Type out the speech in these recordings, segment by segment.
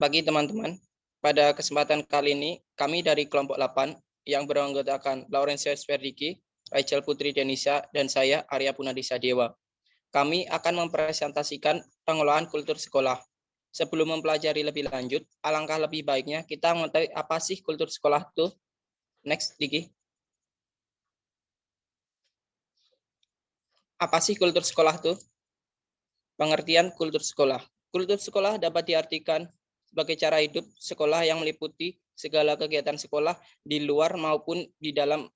Pagi teman-teman, pada kesempatan kali ini kami dari kelompok 8 yang beranggotakan Laurentius Verdiki, Rachel Putri Denisa, dan saya Arya Punadisa Dewa. Kami akan mempresentasikan pengelolaan kultur sekolah. Sebelum mempelajari lebih lanjut, alangkah lebih baiknya kita mengetahui apa sih kultur sekolah itu. Next, Diki. Apa sih kultur sekolah itu? Pengertian kultur sekolah. Kultur sekolah dapat diartikan sebagai cara hidup sekolah yang meliputi segala kegiatan sekolah di luar maupun di dalam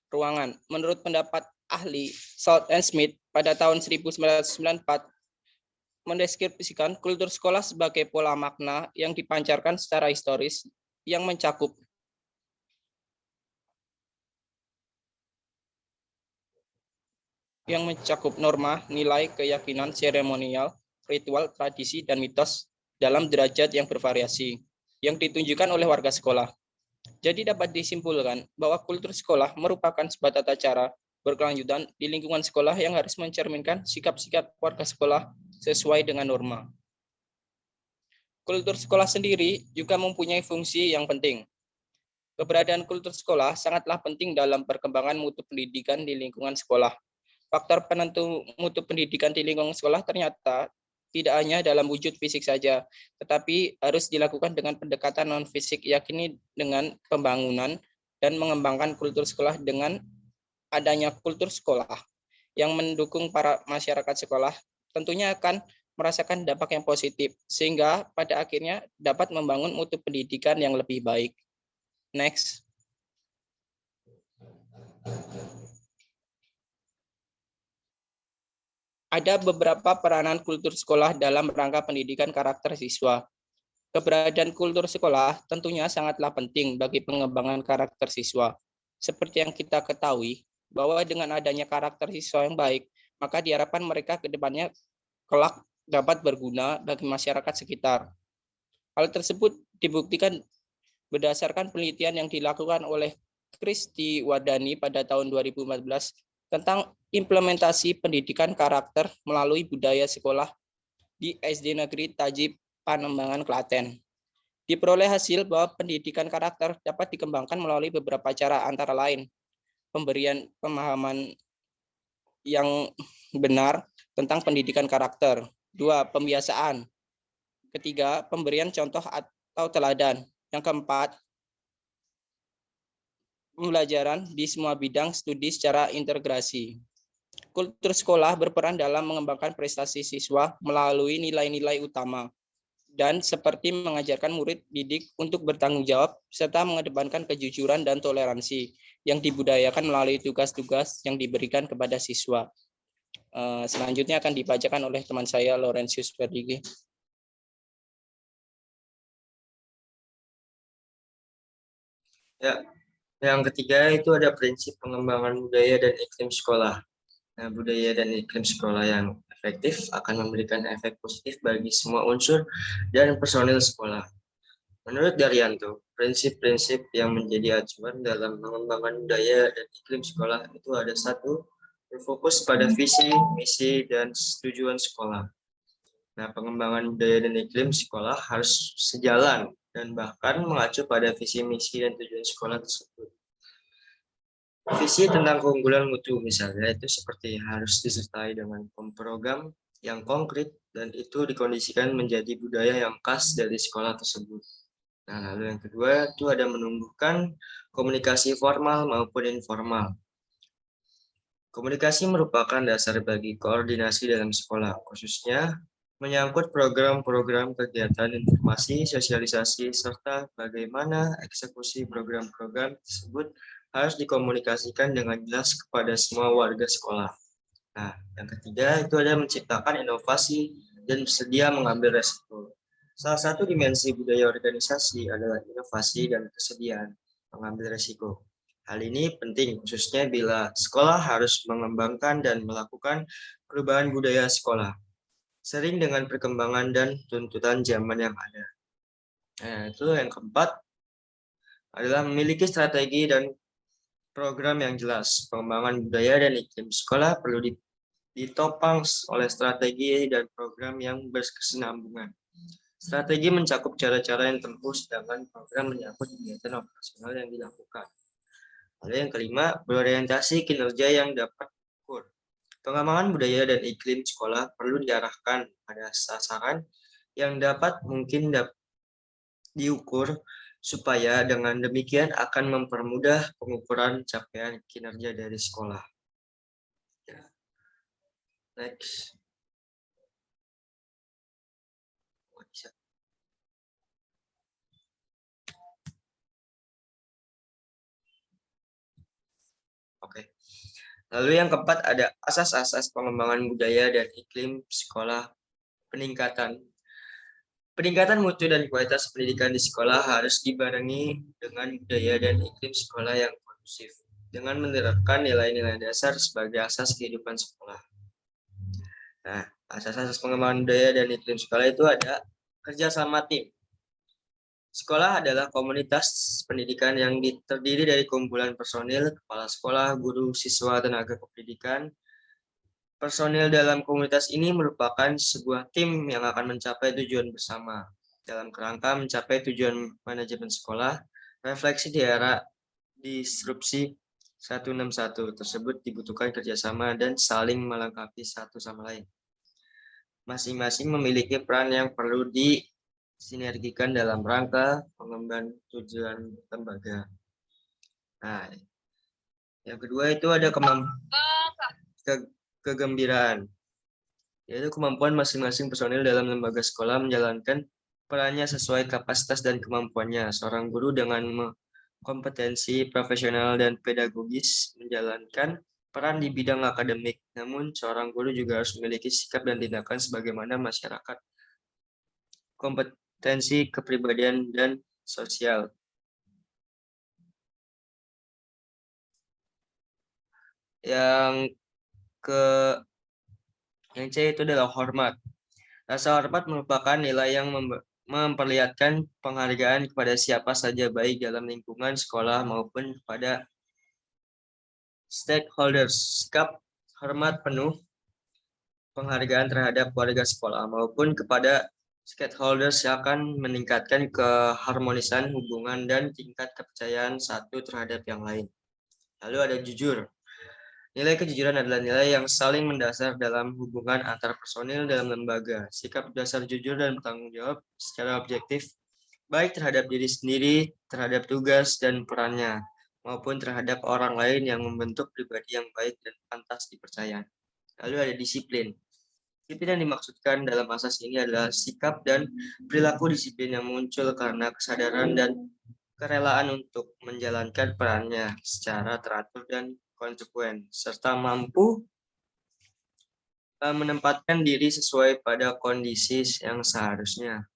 ruangan. Menurut pendapat ahli Salt and Smith pada tahun 1994, mendeskripsikan kultur sekolah sebagai pola makna yang dipancarkan secara historis yang mencakup norma, nilai, keyakinan, seremonial, ritual, tradisi, dan mitos dalam derajat yang bervariasi yang ditunjukkan oleh warga sekolah. Jadi dapat disimpulkan bahwa kultur sekolah merupakan sebuah tata cara berkelanjutan di lingkungan sekolah yang harus mencerminkan sikap-sikap warga sekolah sesuai dengan norma. Kultur sekolah sendiri juga mempunyai fungsi yang penting. Keberadaan kultur sekolah sangatlah penting dalam perkembangan mutu pendidikan di lingkungan sekolah. Faktor penentu mutu pendidikan di lingkungan sekolah ternyata tidak hanya dalam wujud fisik saja, tetapi harus dilakukan dengan pendekatan non-fisik, yakni dengan pembangunan dan mengembangkan kultur sekolah dengan adanya kultur sekolah yang mendukung para masyarakat sekolah tentunya akan merasakan dampak yang positif, sehingga pada akhirnya dapat membangun mutu pendidikan yang lebih baik. Next. Ada beberapa peranan kultur sekolah dalam rangka pendidikan karakter siswa. Keberadaan kultur sekolah tentunya sangatlah penting bagi pengembangan karakter siswa. Seperti yang kita ketahui, bahwa dengan adanya karakter siswa yang baik, maka diharapkan mereka ke depannya kelak dapat berguna bagi masyarakat sekitar. Hal tersebut dibuktikan berdasarkan penelitian yang dilakukan oleh Kristi Wardani pada tahun 2014 tentang implementasi pendidikan karakter melalui budaya sekolah di SD Negeri Tajib Panembangan, Klaten. Diperoleh hasil bahwa pendidikan karakter dapat dikembangkan melalui beberapa cara, antara lain pemberian pemahaman yang benar tentang pendidikan karakter. 2. Pembiasaan. Ketiga, pemberian contoh atau teladan. Yang keempat, pembelajaran di semua bidang studi secara integrasi. Kultur sekolah berperan dalam mengembangkan prestasi siswa melalui nilai-nilai utama dan seperti mengajarkan murid didik untuk bertanggung jawab serta mengedepankan kejujuran dan toleransi yang dibudayakan melalui tugas-tugas yang diberikan kepada siswa. Selanjutnya akan dibacakan oleh teman saya Laurentius Verdiki. Ya, yang ketiga itu ada prinsip pengembangan budaya dan iklim sekolah. Nah, budaya dan iklim sekolah yang efektif akan memberikan efek positif bagi semua unsur dan personil sekolah. Menurut Daryanto, prinsip-prinsip yang menjadi acuan dalam pengembangan budaya dan iklim sekolah itu ada: 1. Berfokus pada visi, misi, dan tujuan sekolah. Nah, pengembangan budaya dan iklim sekolah harus sejalan dan bahkan mengacu pada visi, misi, dan tujuan sekolah tersebut. Visi tentang keunggulan mutu misalnya itu seperti harus disertai dengan program yang konkret dan itu dikondisikan menjadi budaya yang khas dari sekolah tersebut. Nah, lalu yang kedua itu ada menumbuhkan komunikasi formal maupun informal. Komunikasi merupakan dasar bagi koordinasi dalam sekolah, khususnya menyangkut program-program kegiatan informasi, sosialisasi, serta bagaimana eksekusi program-program tersebut harus dikomunikasikan dengan jelas kepada semua warga sekolah. Nah, yang ketiga itu ada menciptakan inovasi dan bersedia mengambil resiko. Salah satu dimensi budaya organisasi adalah inovasi dan kesediaan mengambil resiko. Hal ini penting khususnya bila sekolah harus mengembangkan dan melakukan perubahan budaya sekolah, sering dengan perkembangan dan tuntutan zaman yang ada. Nah, itu yang keempat adalah memiliki strategi dan program yang jelas. Pengembangan budaya dan iklim sekolah perlu ditopang oleh strategi dan program yang berkesinambungan. Strategi mencakup cara-cara yang tempuh, sedangkan program menyangkut kegiatan operasional yang dilakukan. Lalu yang kelima, berorientasi kinerja yang dapat diukur. Pengembangan budaya dan iklim sekolah perlu diarahkan pada sasaran yang mungkin diukur, supaya dengan demikian akan mempermudah pengukuran capaian kinerja dari sekolah. Ya. Next. Oke. Lalu yang keempat ada asas-asas pengembangan budaya dan iklim sekolah peningkatan. Peningkatan mutu dan kualitas pendidikan di sekolah harus dibarengi dengan budaya dan iklim sekolah yang kondusif, dengan menerapkan nilai-nilai dasar sebagai asas kehidupan sekolah. Nah, asas-asas pengembangan budaya dan iklim sekolah itu ada kerja sama tim. Sekolah adalah komunitas pendidikan yang terdiri dari kumpulan personil, kepala sekolah, guru, siswa, tenaga kependidikan. Personil dalam komunitas ini merupakan sebuah tim yang akan mencapai tujuan bersama. Dalam kerangka mencapai tujuan manajemen sekolah, refleksi di era disrupsi 161 tersebut dibutuhkan kerjasama dan saling melengkapi satu sama lain. Masing-masing memiliki peran yang perlu disinergikan dalam rangka pengembangan tujuan lembaga. Nah, yang kedua itu ada kegembiraan, yaitu kemampuan masing-masing personil dalam lembaga sekolah menjalankan perannya sesuai kapasitas dan kemampuannya. Seorang guru dengan kompetensi profesional dan pedagogis menjalankan peran di bidang akademik. Namun, seorang guru juga harus memiliki sikap dan tindakan sebagaimana masyarakat, kompetensi kepribadian dan sosial. Yang C itu adalah hormat. Rasa hormat merupakan nilai yang memperlihatkan penghargaan kepada siapa saja, baik dalam lingkungan sekolah maupun kepada stakeholders. Sikap hormat penuh penghargaan terhadap warga sekolah maupun kepada stakeholders yang akan meningkatkan keharmonisan hubungan dan tingkat kepercayaan satu terhadap yang lain. Lalu ada jujur. Nilai kejujuran adalah nilai yang saling mendasar dalam hubungan antar personil dalam lembaga. Sikap dasar jujur dan bertanggung jawab secara objektif, baik terhadap diri sendiri, terhadap tugas dan perannya, maupun terhadap orang lain yang membentuk pribadi yang baik dan pantas dipercaya. Lalu ada disiplin. Disiplin yang dimaksudkan dalam asas ini adalah sikap dan perilaku disiplin yang muncul karena kesadaran dan kerelaan untuk menjalankan perannya secara teratur dan konsekuen, serta mampu menempatkan diri sesuai pada kondisi yang seharusnya.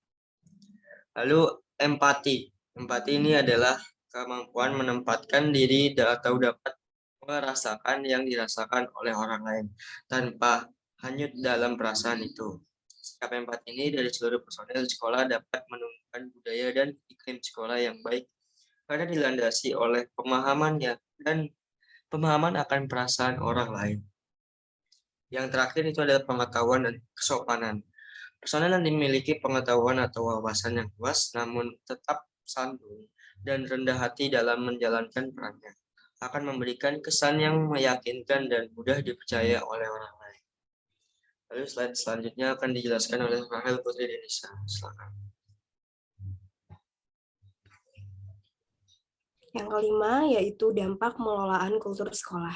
Lalu empati. Empati ini adalah kemampuan menempatkan diri atau dapat merasakan yang dirasakan oleh orang lain tanpa hanyut dalam perasaan itu. Sikap empati ini dari seluruh personel sekolah dapat menumbuhkan budaya dan iklim sekolah yang baik karena dilandasi oleh pemahamannya dan pemahaman akan perasaan orang lain. Yang terakhir itu adalah pengetahuan dan kesopanan. Personel yang memiliki pengetahuan atau wawasan yang luas namun tetap santun dan rendah hati dalam menjalankan perannya akan memberikan kesan yang meyakinkan dan mudah dipercaya oleh orang lain. Lalu slide selanjutnya akan dijelaskan oleh Rahel Putri Denisa. Silakan. Yang kelima yaitu dampak pengelolaan kultur sekolah.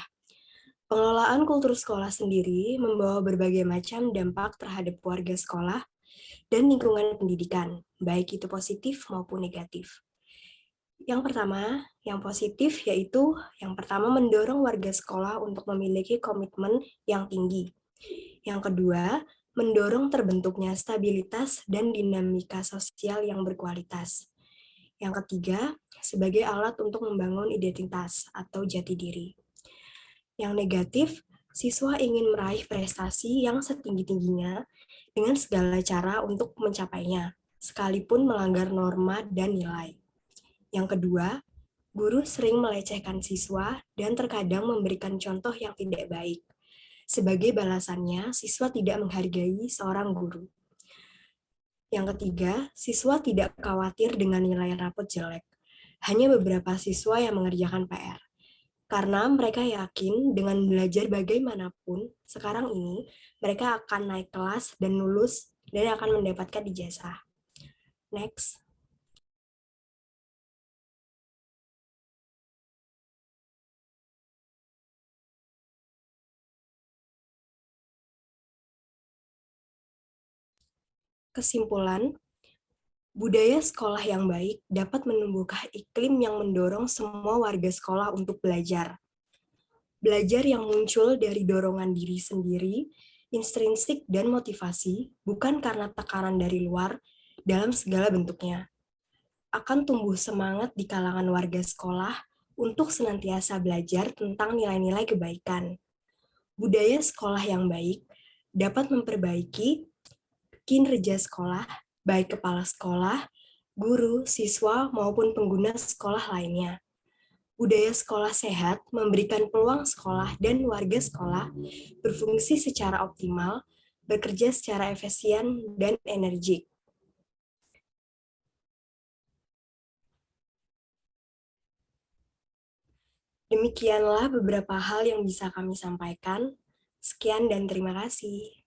Pengelolaan kultur sekolah sendiri membawa berbagai macam dampak terhadap warga sekolah dan lingkungan pendidikan, baik itu positif maupun negatif. Yang pertama, yang positif yaitu yang pertama mendorong warga sekolah untuk memiliki komitmen yang tinggi. Yang kedua, mendorong terbentuknya stabilitas dan dinamika sosial yang berkualitas. Yang ketiga, sebagai alat untuk membangun identitas atau jati diri. Yang negatif, siswa ingin meraih prestasi yang setinggi-tingginya dengan segala cara untuk mencapainya, sekalipun melanggar norma dan nilai. Yang kedua, guru sering melecehkan siswa dan terkadang memberikan contoh yang tidak baik. Sebagai balasannya, siswa tidak menghargai seorang guru. Yang ketiga, siswa tidak khawatir dengan nilai rapot jelek. Hanya beberapa siswa yang mengerjakan PR. Karena mereka yakin dengan belajar bagaimanapun, sekarang ini mereka akan naik kelas dan lulus dan akan mendapatkan ijazah. Next. Kesimpulan, budaya sekolah yang baik dapat menumbuhkan iklim yang mendorong semua warga sekolah untuk belajar. Belajar yang muncul dari dorongan diri sendiri, intrinsik dan motivasi, bukan karena tekanan dari luar dalam segala bentuknya. Akan tumbuh semangat di kalangan warga sekolah untuk senantiasa belajar tentang nilai-nilai kebaikan. Budaya sekolah yang baik dapat memperbaiki kinerja sekolah, baik kepala sekolah, guru, siswa, maupun pengguna sekolah lainnya. Budaya sekolah sehat memberikan peluang sekolah dan warga sekolah berfungsi secara optimal, bekerja secara efisien dan energik. Demikianlah beberapa hal yang bisa kami sampaikan. Sekian dan terima kasih.